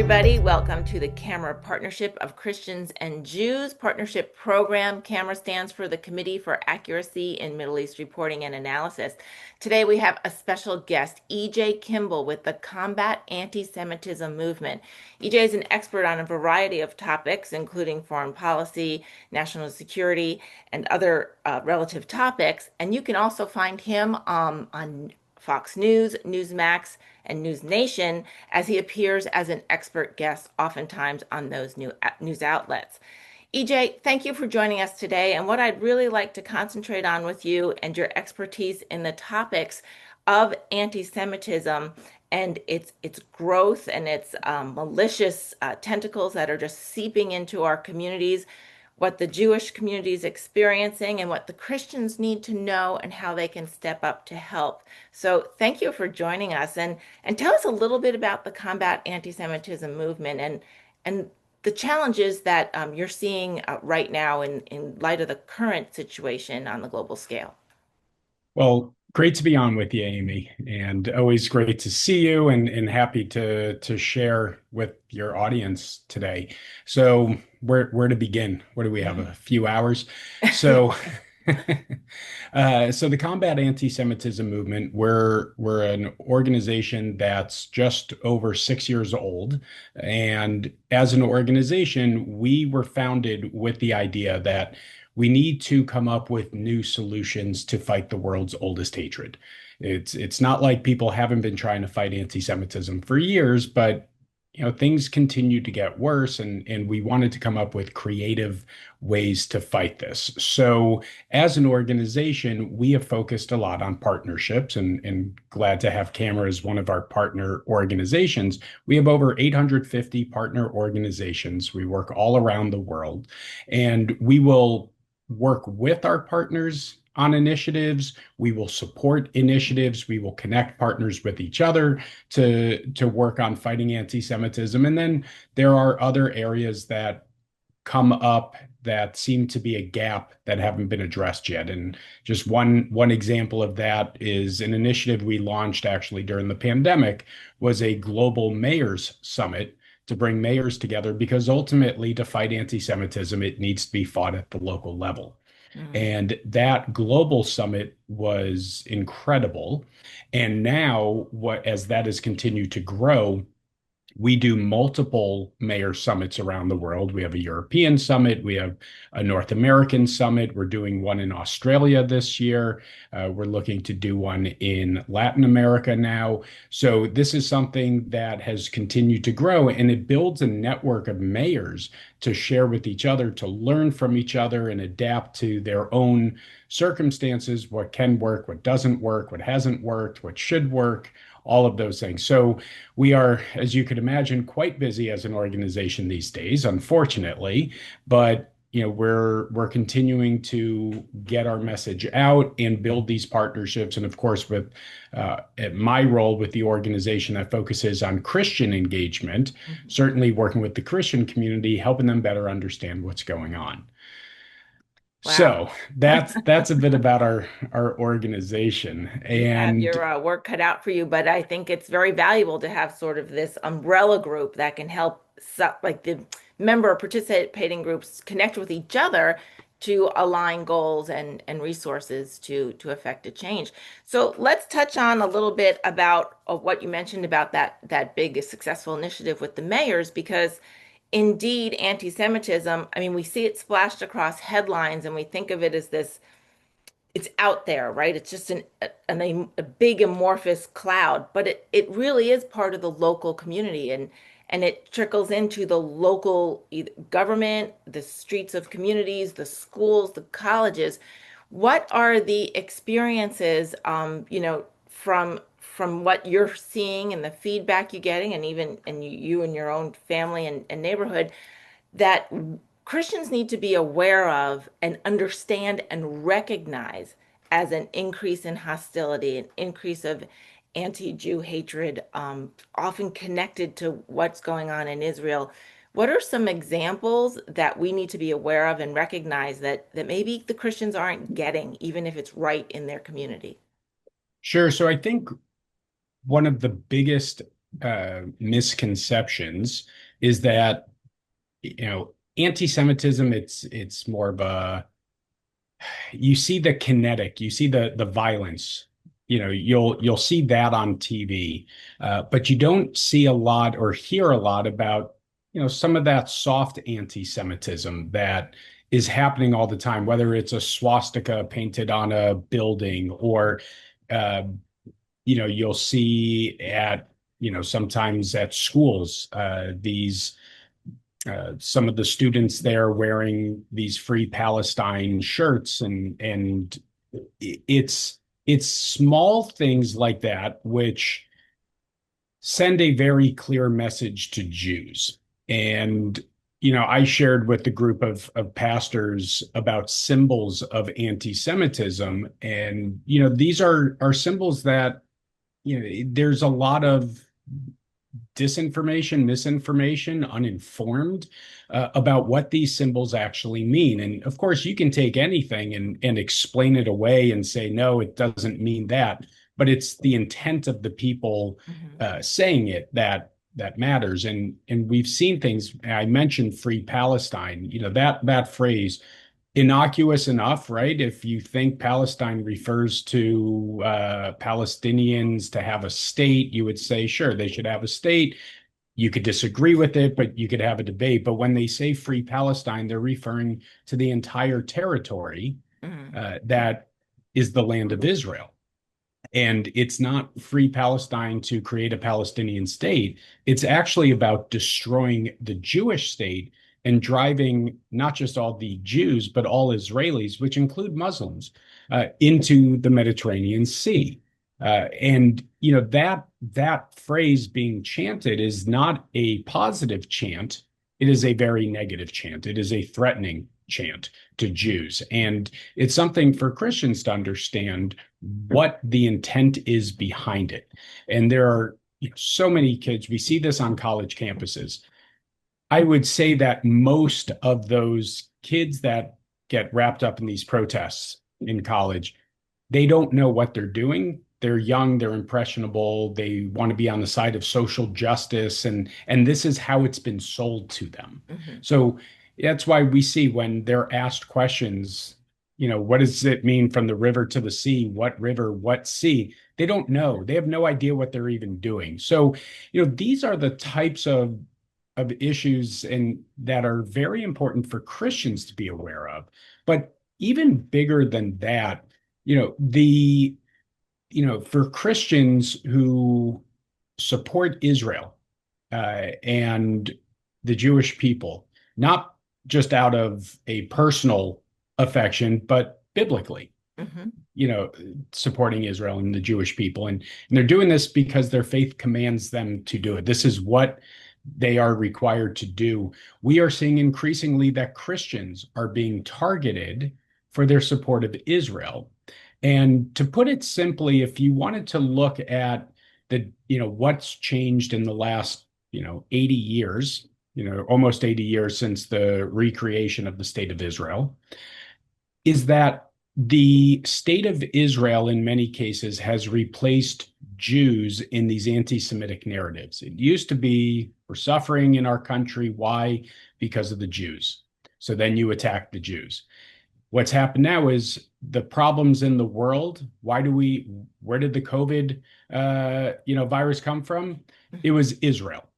everybody. Welcome to the CAMERA Partnership of Christians and Jews Partnership Program. CAMERA stands for the Committee for Accuracy in Middle East Reporting and Analysis. Today we have a special guest, E.J. Kimball with the Combat Antisemitism Movement. E.J. is an expert on a variety of topics, including foreign policy, national security, and other relative topics. And you can also find him on Fox News, Newsmax, and News Nation as he appears as an expert guest, oftentimes on those news outlets. EJ, thank you for joining us today. And what I'd really like to concentrate on with you and your expertise in the topics of anti-Semitism and its growth and its malicious tentacles that are just seeping into our communities, what the Jewish community is experiencing, and what the Christians need to know and how they can step up to help. So thank you for joining us, and tell us a little bit about the Combat Anti-Semitism Movement and the challenges that you're seeing right now in light of the current situation on the global scale. Well, great to be on with you, Amy, and always great to see you and happy to share with your audience today. So where to begin? What do we have? A few hours. So so the Combat Anti-Semitism Movement, we're an organization that's just over 6 years old. And as an organization, we were founded with the idea that we need to come up with new solutions to fight the world's oldest hatred. It's not like people haven't been trying to fight anti-Semitism for years, but things continue to get worse, and we wanted to come up with creative ways to fight this. So as an organization, we have focused a lot on partnerships and glad to have CAMERA as one of our partner organizations. We have over 850 partner organizations. We work all around the world, and we will work with our partners on initiatives. We will support initiatives. We will connect partners with each other to work on fighting anti-Semitism. And then there are other areas that come up that seem to be a gap that haven't been addressed yet. And just one example of that is an initiative we launched actually during the pandemic was a global mayors summit to bring mayors together, because ultimately to fight anti-Semitism, it needs to be fought at the local level. Mm. And that global summit was incredible. And now, as that has continued to grow, we do multiple mayor summits around the world. We have a European summit. We have a North American summit. We're doing one in Australia this year. We're looking to do one in Latin America now. So this is something that has continued to grow, and it builds a network of mayors to share with each other, to learn from each other and adapt to their own circumstances, what can work, what doesn't work, what hasn't worked, what should work, all of those things. So we are, as you could imagine, quite busy as an organization these days, unfortunately, but we're continuing to get our message out and build these partnerships. And of course, with my role with the organization that focuses on Christian engagement, Mhm. certainly working with the Christian community, helping them better understand what's going on. Wow. So that's a bit about our organization. You have And your work cut out for you, but I think it's very valuable to have sort of this umbrella group that can help, like the member participating groups connect with each other to align goals and resources to affect a change. So let's touch on a little bit about of what you mentioned about that big successful initiative with the mayors, because indeed anti-Semitism, I mean, we see it splashed across headlines and we think of it as this, it's out there, right? It's just a big amorphous cloud, but it really is part of the local community, and it trickles into the local government, the streets of communities, the schools, the colleges. What are the experiences, from what you're seeing and the feedback you're getting, and even and you and your own family and neighborhood, that Christians need to be aware of and understand and recognize as an increase in hostility, an increase of anti-Jew hatred, often connected to what's going on in Israel? What are some examples that we need to be aware of and recognize that maybe the Christians aren't getting, even if it's right in their community? sure, so I think one of the biggest misconceptions is that, anti-Semitism, it's more of a, you see the kinetic, you see the violence. You'll see that on TV, but you don't see a lot or hear a lot about, some of that soft anti-Semitism that is happening all the time, whether it's a swastika painted on a building or, uh, you'll see at, sometimes at schools, these some of the students there wearing these Free Palestine shirts, and it's small things like that which send a very clear message to Jews. And I shared with the group of pastors about symbols of anti-Semitism, and these are symbols that there's a lot of disinformation, misinformation, uninformed about what these symbols actually mean. And of course, you can take anything and explain it away and say, no, it doesn't mean that. But it's the intent of the people Hmm. saying it that matters. And we've seen things. I mentioned Free Palestine. That phrase, innocuous enough, right? If you think Palestine refers to Palestinians to have a state, you would say, sure, they should have a state. You could disagree with it, but you could have a debate. But when they say Free Palestine, they're referring to the entire territory Hmm. that is the land of Israel. And it's not Free Palestine to create a Palestinian state. It's actually about destroying the Jewish state and driving not just all the Jews, but all Israelis, which include Muslims, into the Mediterranean Sea. And that phrase being chanted is not a positive chant. It is a very negative chant. It is a threatening chant to Jews. And it's something for Christians to understand what the intent is behind it. And there are so many kids, we see this on college campuses. I would say that most of those kids that get wrapped up in these protests in college, they don't know what they're doing. They're young, they're impressionable, they want to be on the side of social justice, and this is how it's been sold to them. Hmm. So that's why we see when they're asked questions, what does it mean from the river to the sea? What river, what sea? They don't know. They have no idea what they're even doing. So, these are the types of issues and that are very important for Christians to be aware of. But even bigger than that, the for Christians who support Israel and the Jewish people, not just out of a personal affection, but biblically, Hmm. you know, supporting Israel and the Jewish people. And they're doing this because their faith commands them to do it. This is what they are required to do. We are seeing increasingly that Christians are being targeted for their support of Israel. And to put it simply, if you wanted to look at what's changed in the last, 80 years, almost 80 years since the recreation of the state of Israel, is that the state of Israel, in many cases, has replaced Jews in these anti Semitic narratives. It used to be, we're suffering in our country. Why? Because of the Jews. So then you attack the Jews. What's happened now is the problems in the world. Where did the COVID, virus come from? It was Israel.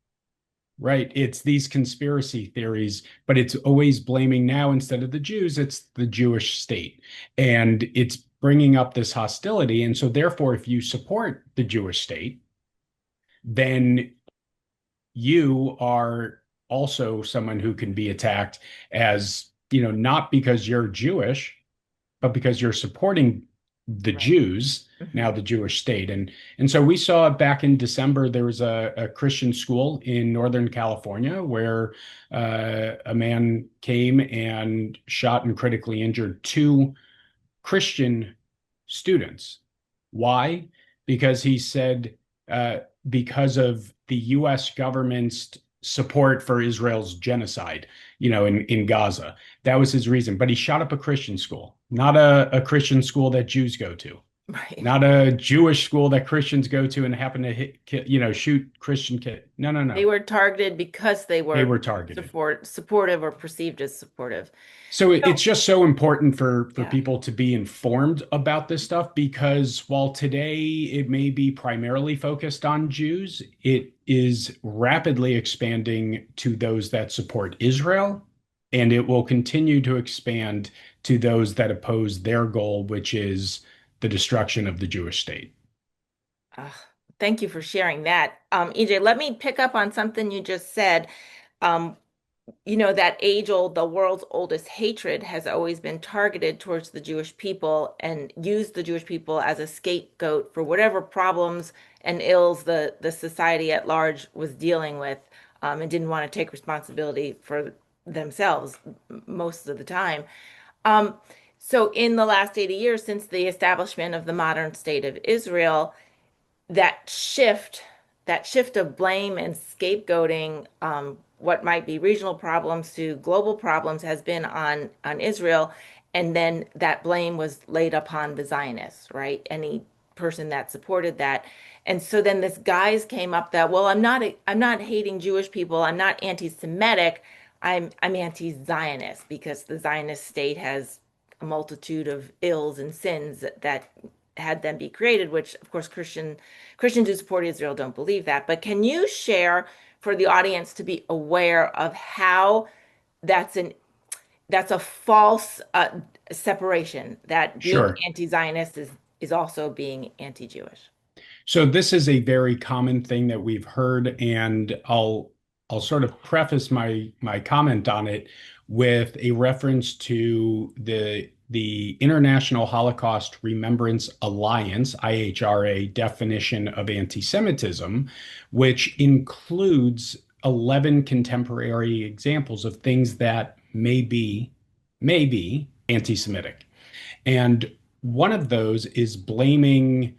Right. It's these conspiracy theories, but it's always blaming now instead of the Jews, it's the Jewish state. And it's bringing up this hostility. And so, therefore, if you support the Jewish state, then you are also someone who can be attacked as, not because you're Jewish, but because you're supporting the Right. Jews, now Hmm. the Jewish state. And so we saw back in December, there was a Christian school in Northern California where a man came and shot and critically injured two Christian students. Why? Because he said, uh, because of the US government's support for Israel's genocide, in Gaza. That was his reason. But he shot up a Christian school, not a Christian school that Jews go to. Right. not a Jewish school that Christians go to and happen to shoot Christian kid. No, no, They no. were targeted because they They were were targeted. supportive or perceived as supportive. So So, it's just so important for yeah. people to be informed about this stuff because while today it may be primarily focused on Jews, it is rapidly expanding to those that support Israel, and it will continue to expand to those that oppose their goal, which is the destruction of the Jewish state. Uh, Thank you for sharing that. EJ, let me pick up on something you just said. Um, that age old, the world's oldest hatred has always been targeted towards the Jewish people and used the Jewish people as a scapegoat for whatever problems and ills the society at large was dealing with, and didn't want to take responsibility for themselves most of the time. Um, so in the last 80 years, since the establishment of the modern state of Israel, that shift that shift of blame and scapegoating, what might be regional problems to global problems, has been on Israel, and then that blame was laid upon the Zionists, right? Any person that supported that. And so then this guise came up that, well, I'm not hating Jewish people, I'm not anti-Semitic, I'm anti-Zionist because the Zionist state has a multitude of ills and sins that had them be created, which of course Christians who support Israel don't believe that. But can you share for the audience to be aware of how that's an that's a false separation, that being Sure. anti-Zionist is also being anti-Jewish? So this is a very common thing that we've heard, and I'll sort of preface my comment on it with a reference to the International Holocaust Remembrance Alliance, IHRA, definition of anti-Semitism, which includes 11 contemporary examples of things that may be anti-Semitic. And one of those is blaming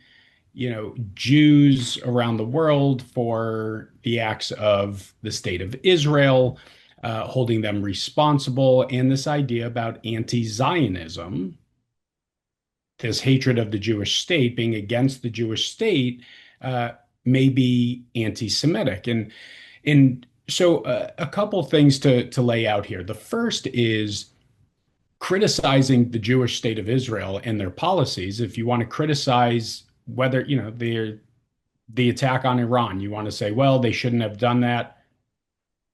Jews around the world for the acts of the state of Israel, holding them responsible, and this idea about anti-Zionism, this hatred of the Jewish state, being against the Jewish state, uh, may be anti-Semitic. And so a couple things to lay out here. The first is criticizing the Jewish state of Israel and their policies. If you want to criticize whether, the attack on Iran. You want to say, well, they shouldn't have done that.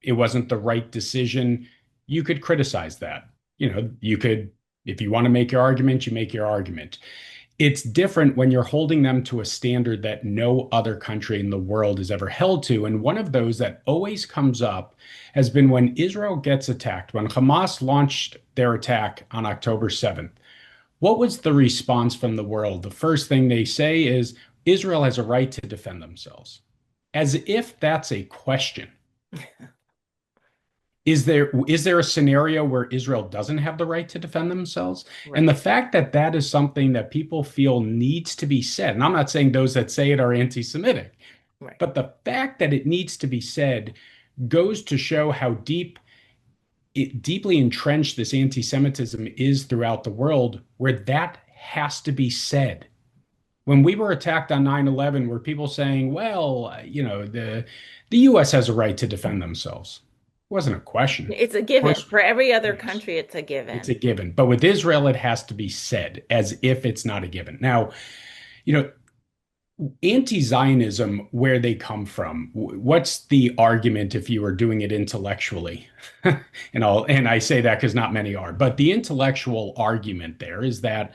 It wasn't the right decision. You could criticize that. You could, if you want to make your argument, you make your argument. It's different when you're holding them to a standard that no other country in the world is ever held to. And one of those that always comes up has been when Israel gets attacked, when Hamas launched their attack on October 7th. What was the response from the world? The first thing they say is Israel has a right to defend themselves. As if that's a question. Is there a scenario where Israel doesn't have the right to defend themselves? And Right, the fact that that is something that people feel needs to be said, and I'm not saying those that say it are anti-Semitic, right. but the fact that it needs to be said goes to show how deeply entrenched this anti-Semitism is throughout the world, where that has to be said. When we were attacked on 9/11, were people saying, well, the US has a right to defend themselves? It wasn't a question. It's a Of given. course, For every other yes, country, it's a it's a given. given. But with Israel, it has to be said as if it's not a given. Now, you know, anti-Zionism, where they come from, what's the argument if you were doing it intellectually? And I say that because not many are, but the intellectual argument there is that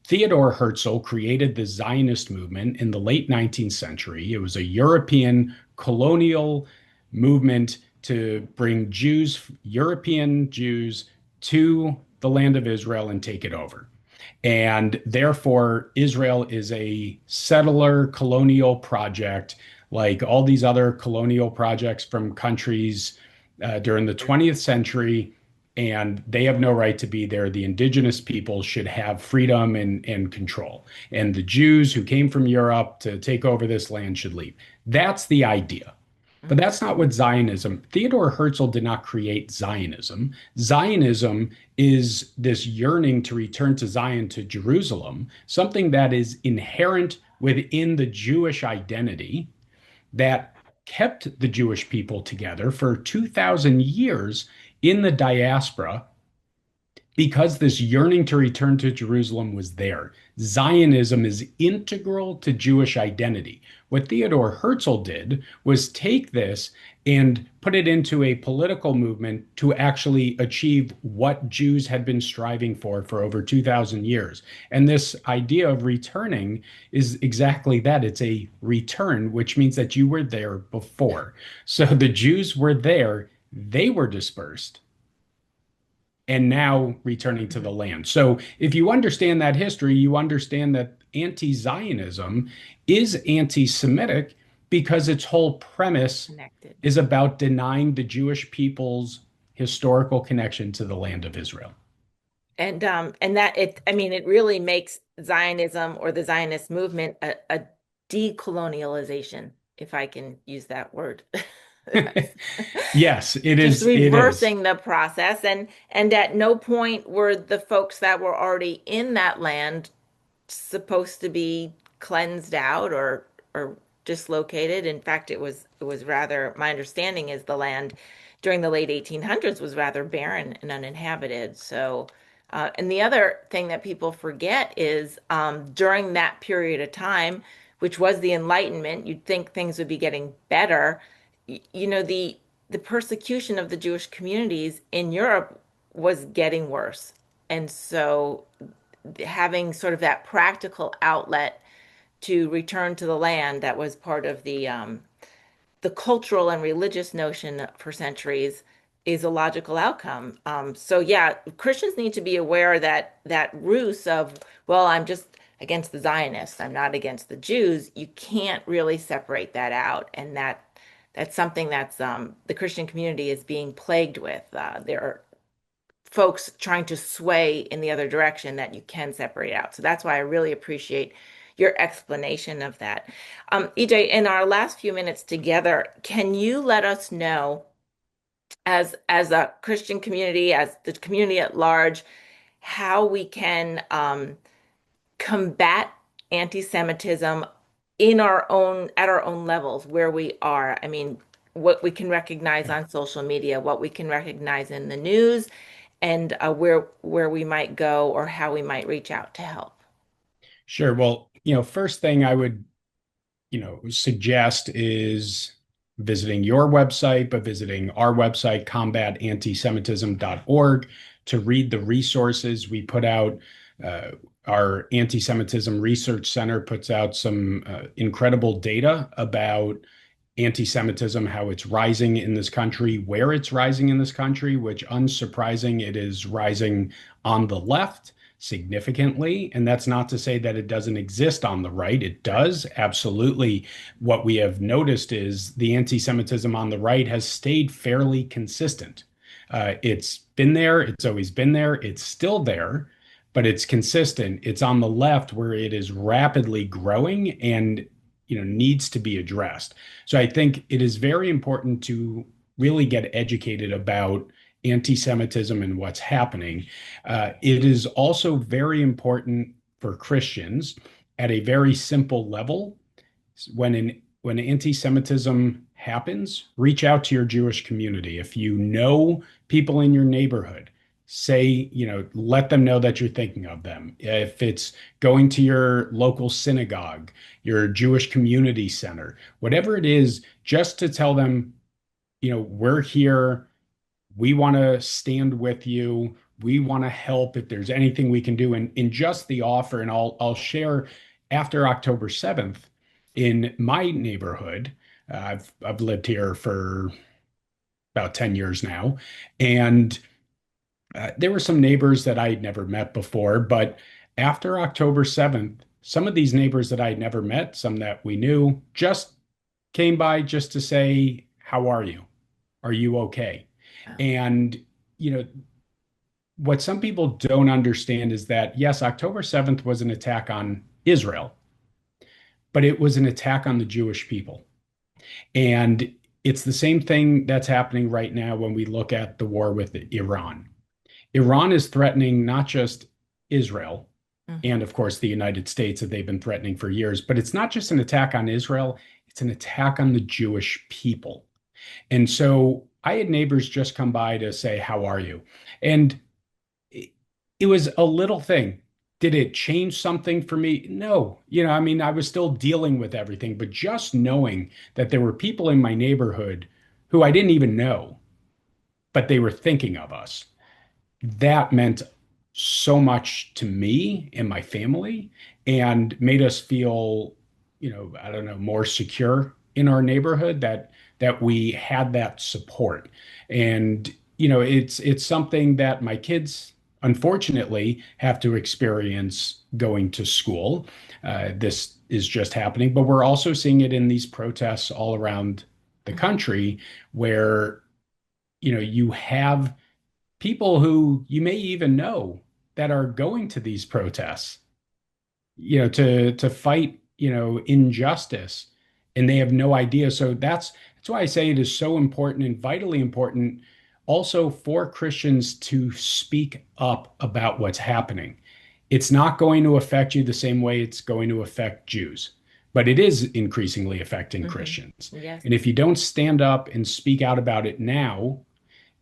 Theodor Herzl created the Zionist movement in the late 19th century. It was a European colonial movement to bring European Jews to the land of Israel and take it over. And therefore, Israel is a settler colonial project, like all these other colonial projects from countries during the 20th century. And they have no right to be there. The indigenous people should have freedom and control. And the Jews who came from Europe to take over this land should leave. That's the idea. But Mhm. that's not what Zionism. Theodore Herzl did not create Zionism. Zionism is this yearning to return to Zion, to Jerusalem, something that is inherent within the Jewish identity that kept the Jewish people together for 2,000 years in the diaspora because this yearning to return to Jerusalem was there. Zionism is integral to Jewish identity. What Theodor Herzl did was take this and put it into a political movement to actually achieve what Jews had been striving for over 2,000 years. And this idea of returning is exactly that. It's a return, which means that you were there before. So the Jews were there, they were dispersed and now returning to the Mhm. land. So if you understand that history, you understand that anti-Zionism is anti-Semitic because its whole premise Connected. is about denying the Jewish people's historical connection to the land of Israel. And that it, I mean, it really makes Zionism or the Zionist movement a decolonialization, if I can use that word. That's Yes, it just is. It is. reversing the process, and at no point were the folks that were already in that land supposed to be cleansed out or dislocated. In fact, it was rather, my understanding is the land during the late 1800s was rather barren and uninhabited. So, and the other thing that people forget is during that period of time, which was the Enlightenment, you'd think things would be getting better. The persecution of the Jewish communities in Europe was getting worse. And so having sort of that practical outlet to return to the land that was part of the cultural and religious notion for centuries is a logical outcome. So yeah, Christians need to be aware that that ruse of, well, I'm just against the Zionists, I'm not against the Jews. You can't really separate that out, and that's something that's the Christian community is being plagued with. There are folks trying to sway in the other direction that you can separate out. So that's why I really appreciate your explanation of that. EJ, in our last few minutes together, can you let us know, as a Christian community, as the community at large, how we can combat anti-Semitism in our own at our own levels where we are? I mean, what we can recognize on social media, what we can recognize in the news, and where we might go or how we might reach out to help. Sure. Well, first thing I would suggest is visiting your website, but visiting our website, combatantisemitism.org, to read the resources we put out. Uh, our Anti-Semitism Research Center puts out some incredible data about anti-Semitism, how it's rising in this country, where it's rising in this country, which unsurprising, it is rising on the left significantly. And that's not to say that it doesn't exist on the right. It does, absolutely. What we have noticed is the anti-Semitism on the right has stayed fairly consistent. It's been there, it's always been there, it's still there, but it's consistent. It's on the left where it is rapidly growing and needs to be addressed. So I think it is very important to really get educated about anti-Semitism and what's happening. It is also very important for Christians at a very simple level. When anti-Semitism happens, reach out to your Jewish community. If you know people in your neighborhood, say, let them know that you're thinking of them. If it's going to your local synagogue, your Jewish community center, whatever it is, just to tell them, we're here. We want to stand with you. We want to help if there's anything we can do. And in just the offer, and I'll share after October 7th in my neighborhood. I've lived here for about 10 years now, and there were some neighbors that I had never met before, but after October 7th, some of these neighbors that I had never met, some that we knew, just came by just to say, "How are you? Are you okay?" Um, And, you know, what some people don't understand is that, yes, October 7th was an attack on Israel, but it was an attack on the Jewish people. And It's the same thing that's happening right now when we look at the war with Iran. Iran is threatening not just Israel Hmm. and, of course, the United States that they've been threatening for years, but it's not just an attack on Israel, it's an attack on the Jewish people. And so I had neighbors just come by to say, "How are you?" And it was a little thing. Did it change something for me? No. I mean, I was still dealing with everything, but just knowing that there were people in my neighborhood who I didn't even know, but they were thinking of us, that meant so much to me and my family and made us feel, I don't know, more secure in our neighborhood that we had that support. And, it's something that my kids unfortunately have to experience going to school. This is just happening, but we're also seeing it in these protests all around the Hmm. country where, you have people who you may even know that are going to these protests, to fight, injustice, and they have no idea. So that's why I say it is so important and vitally important also for Christians to speak up about what's happening. It's not going to affect you the same way it's going to affect Jews, but it is increasingly affecting Hmm. Christians. Yes. And if you don't stand up and speak out about it now,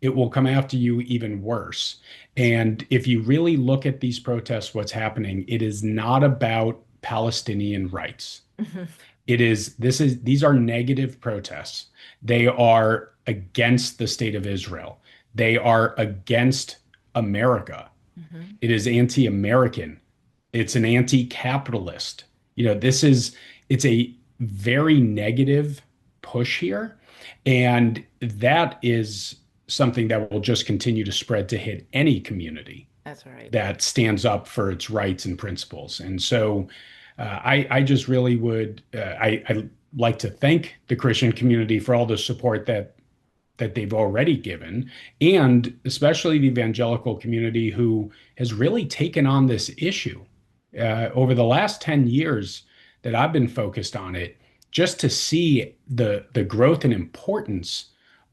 it will come after you even worse. And if you really look at these protests, what's happening, it is not about Palestinian rights. Hmm. These are negative protests. They are against the state of Israel. They are against America. Hmm. It is anti-American. It's an anti-capitalist. It's a very negative push here. And that is something that will just continue to spread to hit any community That's right. that stands up for its rights and principles. And so I just really would, I like to thank the Christian community for all the support that they've already given, and especially the evangelical community who has really taken on this issue over the last 10 years that I've been focused on it, just to see the growth and importance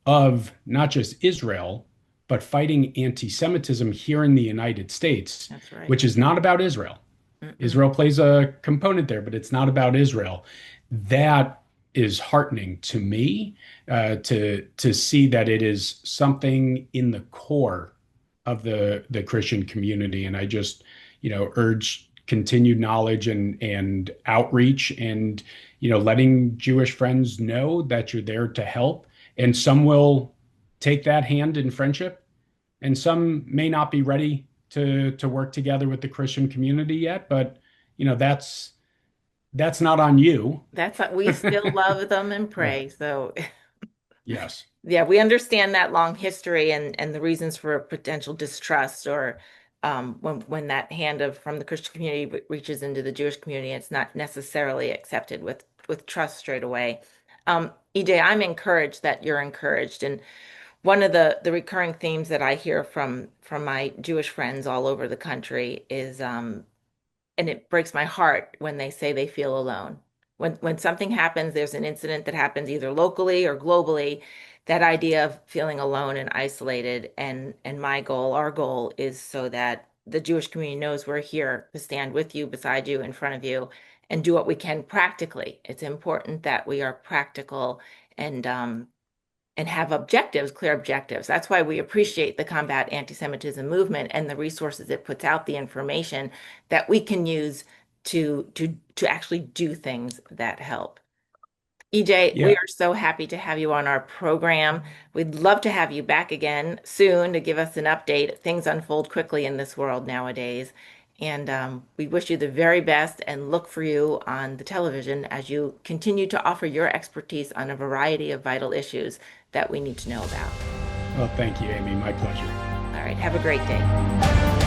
of not just Israel, but fighting anti-Semitism here in the United States, That's right. which is not about Israel. Mm-mm. Israel plays a component there, but it's not about Israel. That is heartening to me, to see that it is something in the core of the Christian community. And I just, urge continued knowledge and outreach and, letting Jewish friends know that you're there to help. And some will take that hand in friendship, and some may not be ready to work together with the Christian community yet, but that's not on you. That's we still love them and Yeah. pray. So Yes. yeah, we understand that long history and the reasons for potential distrust or when that hand of from the Christian community reaches into the Jewish community, it's not necessarily accepted with trust straight away. EJ, I'm encouraged that you're encouraged, and one of the recurring themes that I hear from my Jewish friends all over the country is and it breaks my heart when they say they feel alone. When something happens, there's an incident that happens either locally or globally, that idea of feeling alone and isolated, and my goal, our goal is so that the Jewish community knows we're here to stand with you, beside you, in front of you, and do what we can practically. It's important that we are practical and and have objectives, clear objectives. That's why we appreciate the Combat Antisemitism Movement and the resources it puts out, the information that we can use to actually do things that help. EJ, we Yeah. are so happy to have you on our program. We'd love to have you back again soon to give us an update. Things unfold quickly in this world nowadays. And we wish you the very best and look for you on the television as you continue to offer your expertise on a variety of vital issues that we need to know about. Well, thank you, Amy. My pleasure. All right, have a great day.